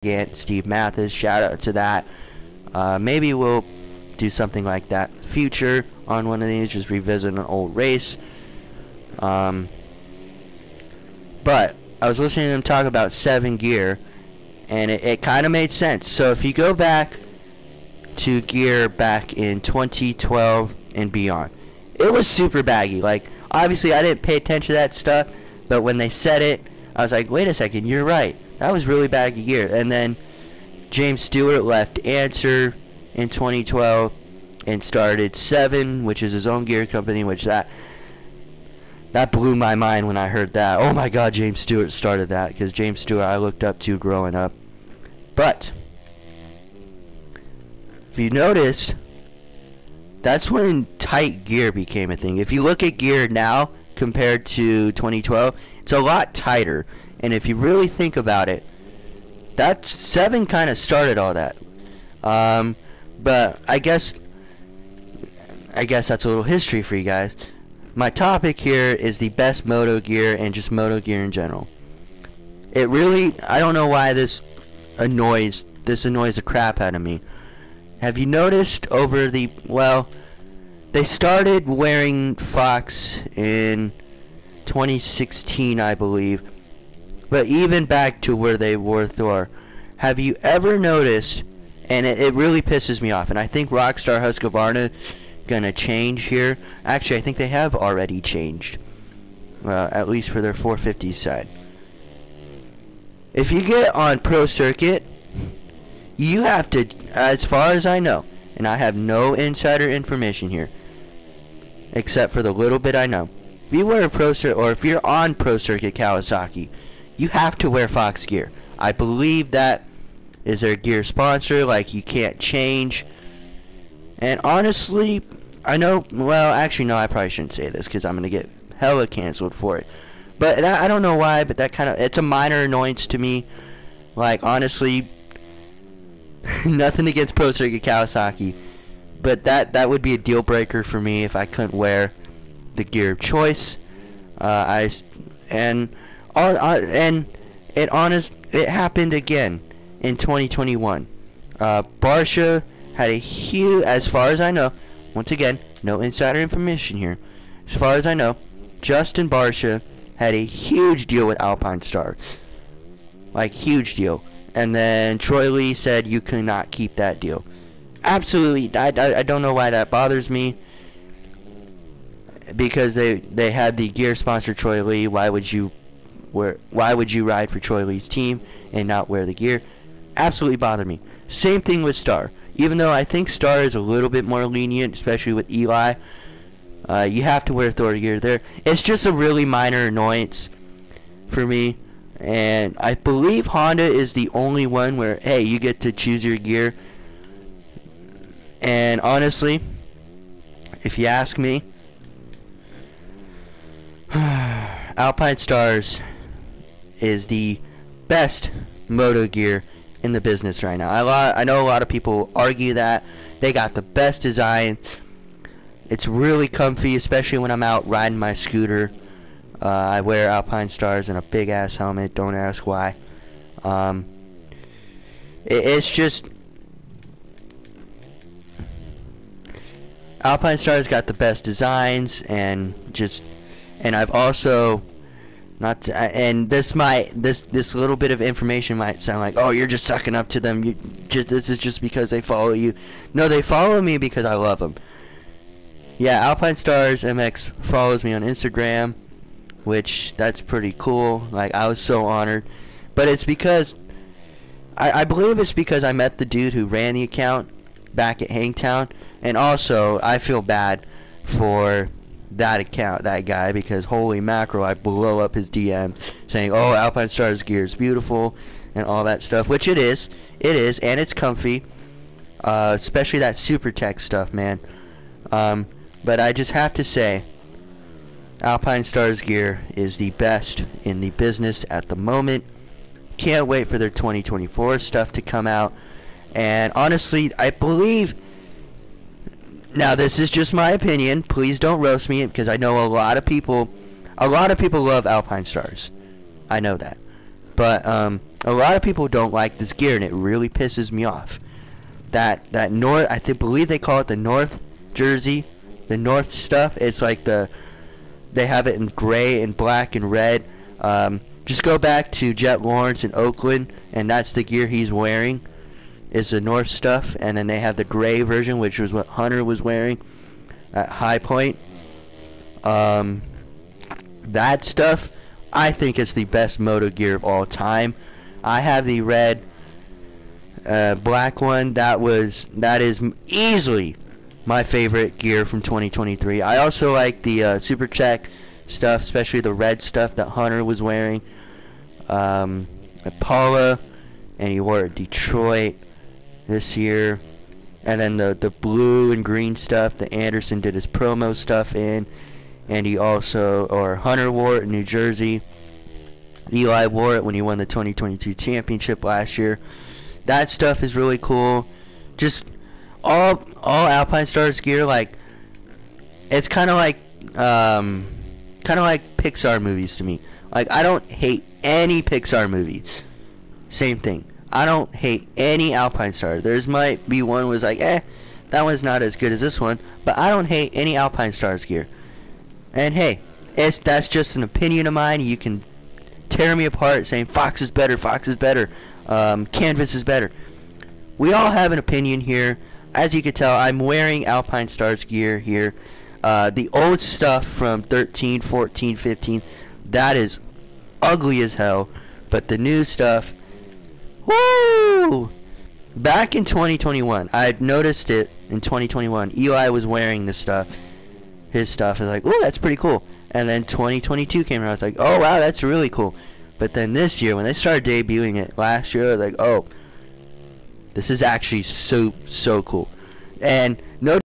Gant, Steve Mathis. Shout out to that. Maybe we'll do something like that in the future on one of these, just revisit an old race. But I was listening to them talk about 7 gear, and it kind of made sense. So if you go back to gear back in 2012 and beyond, it was super baggy. Like, obviously I didn't pay attention to that stuff, but when they said it, I was like, wait a second, you're right. That was really baggy gear. And then James Stewart left Answer in 2012 and started 7, which is his own gear company, which that blew my mind when I heard that. Oh my god, James Stewart started that, because James Stewart I looked up to growing up. But if you noticed, that's when tight gear became a thing. If you look at gear now compared to 2012, it's a lot tighter. And if you really think about it, that 7 kind of started all that. But I guess that's a little history for you guys. My topic here is the best moto gear and just moto gear in general. It really, I don't know why this annoys the crap out of me. Have you noticed they started wearing Fox in 2016, I believe. But even back to where they wore Thor, have you ever noticed, and it really pisses me off, and I think Rockstar Husqvarna gonna change here. Actually, I think they have already changed, at least for their 450 side. If you get on Pro Circuit, you have to, as far as I know, and I have no insider information here, except for the little bit I know. If you wear a Pro Circuit, or if you're on Pro Circuit Kawasaki, you have to wear Fox gear. I believe that is their gear sponsor. Like, you can't change. And honestly, I know, well, actually no, I probably shouldn't say this because I'm gonna get hella canceled for it. But I don't know why, but that kind of, it's a minor annoyance to me. Like, honestly, nothing against Pro Circuit Kawasaki, but that would be a deal breaker for me if I couldn't wear the gear of choice. It happened again in 2021. Barsha had a huge, as far as I know, once again, no insider information here. As far as I know, Justin Barsha had a huge deal with Alpine Stars. Like, huge deal. And then Troy Lee said you could not keep that deal. Absolutely, I don't know why that bothers me. Because they had the gear sponsor Troy Lee. Why would you ride for Troy Lee's team and not wear the gear? Absolutely bothered me. Same thing with Star. Even though I think Star is a little bit more lenient, especially with Eli, you have to wear Thor gear there. It's just a really minor annoyance for me. And I believe Honda is the only one where, hey, you get to choose your gear. And honestly, if you ask me, Alpine Stars is the best moto gear in the business right now. I know a lot of people argue that they got the best design. It's really comfy, especially when I'm out riding my scooter. I wear Alpine Stars and a big ass helmet. Don't ask why. It's just Alpine Stars got the best designs, and I've also this little bit of information might sound like, oh, you're just sucking up to them. This is just because they follow you. No, they follow me because I love them. Yeah, Alpine Stars MX follows me on Instagram, which that's pretty cool. Like, I was so honored. But it's because I believe it's because I met the dude who ran the account back at Hangtown, and also I feel bad for that account, that guy, because holy mackerel, I blow up his DM saying, oh, Alpine Stars gear is beautiful and all that stuff, which it is, and it's comfy, especially that Super Tech stuff, man. But I just have to say, Alpine Stars gear is the best in the business at the moment. Can't wait for their 2024 stuff to come out. And honestly, I believe, now this is just my opinion, please don't roast me, because I know a lot of people love Alpine Stars. I know that. But a lot of people don't like this gear, and it really pisses me off. That North, believe they call it the North jersey, the North stuff. It's like they have it in gray and black and red. Just go back to Jet Lawrence in Oakland, and that's the gear he's wearing, is the North stuff. And then they have the gray version, which was what Hunter was wearing at High Point. That stuff, I think, is the best moto gear of all time. I have the red, black one. That is easily my favorite gear from 2023. I also like the Super Check stuff, especially the red stuff that Hunter was wearing at Paula, and he wore at Detroit this year. And then the blue and green stuff that Anderson did his promo stuff in, and Hunter wore it in New Jersey. Eli wore it when he won the 2022 championship last year. That stuff is really cool. Just all Alpine Stars gear, like, it's kind of like Pixar movies to me. Like, I don't hate any Pixar movies. Same thing. I don't hate any Alpine Stars. There's might be one was like, that one's not as good as this one, but I don't hate any Alpine Stars gear. And hey, that's just an opinion of mine. You can tear me apart saying Fox is better, Canvas is better. We all have an opinion here. As you can tell, I'm wearing Alpine Stars gear here. The old stuff from 13, 14, 15, that is ugly as hell. But the new stuff, woo! Back in 2021, I noticed it in 2021. Eli was wearing this stuff. His stuff. I was like, oh, that's pretty cool. And then 2022 came around. I was like, oh, wow, that's really cool. But then this year, when they started debuting it last year, I was like, oh, this is actually so cool. And no